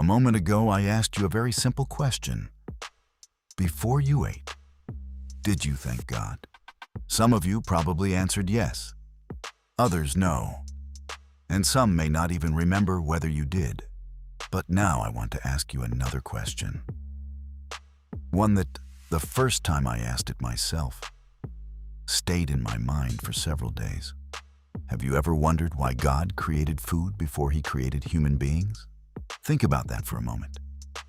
A moment ago, I asked you a very simple question. Before you ate, did you thank God? Some of you probably answered yes, others no, and some may not even remember whether you did. But now I want to ask you another question. One that, the first time I asked it myself, stayed in my mind for several days. Have you ever wondered why God created food before He created human beings? Think about that for a moment.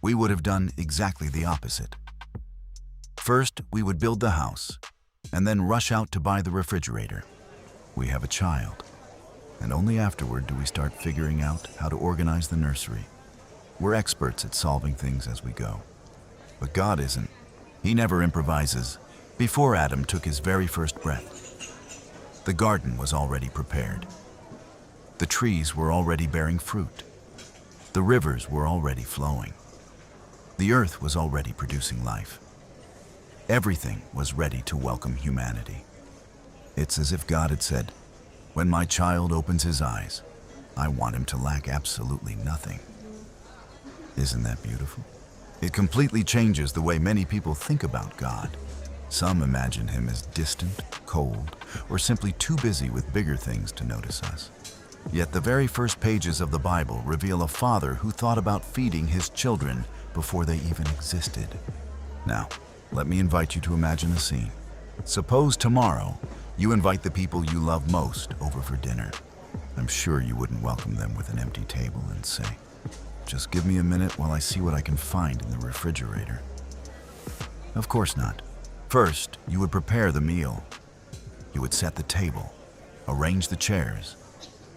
We would have done exactly the opposite. First, we would build the house, and then rush out to buy the refrigerator. We have a child, and only afterward do we start figuring out how to organize the nursery. We're experts at solving things as we go. But God isn't. He never improvises. Before Adam took his very first breath, the garden was already prepared. The trees were already bearing fruit. The rivers were already flowing. The earth was already producing life. Everything was ready to welcome humanity. It's as if God had said, "When my child opens his eyes, I want him to lack absolutely nothing." Isn't that beautiful? It completely changes the way many people think about God. Some imagine Him as distant, cold, or simply too busy with bigger things to notice us. Yet the very first pages of the Bible reveal a father who thought about feeding his children before they even existed. Now, let me invite you to imagine a scene. Suppose tomorrow you invite the people you love most over for dinner. I'm sure you wouldn't welcome them with an empty table and say, "Just give me a minute while I see what I can find in the refrigerator." Of course not. First, you would prepare the meal. You would set the table, arrange the chairs,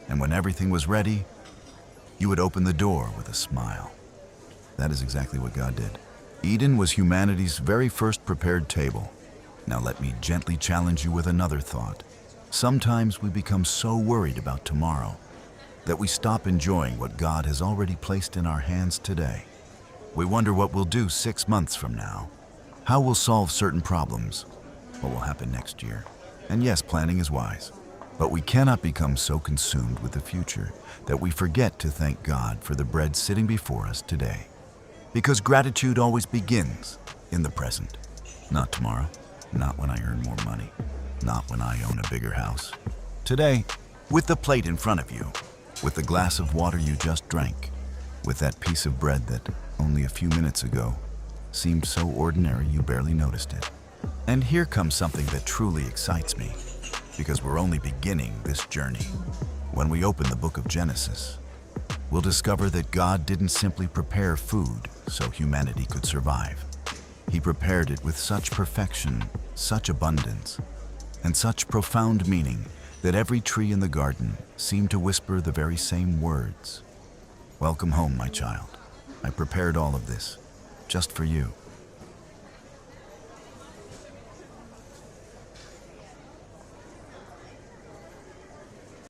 and when everything was ready, you would open the door with a smile. That is exactly what God did. Eden was humanity's very first prepared table. Now let me gently challenge you with another thought. Sometimes we become so worried about tomorrow that we stop enjoying what God has already placed in our hands today. We wonder what we'll do 6 months from now, how we'll solve certain problems, what will happen next year. And yes, planning is wise, but we cannot become so consumed with the future that we forget to thank God for the bread sitting before us today. Because gratitude always begins in the present, not tomorrow, not when I earn more money, not when I own a bigger house. Today, with the plate in front of you, with the glass of water you just drank, with that piece of bread that only a few minutes ago seemed so ordinary you barely noticed it. And here comes something that truly excites me, because we're only beginning this journey. When we open the book of Genesis, we'll discover that God didn't simply prepare food so humanity could survive. He prepared it with such perfection, such abundance, and such profound meaning that every tree in the garden seemed to whisper the very same words. "Welcome home, my child. I prepared all of this just for you."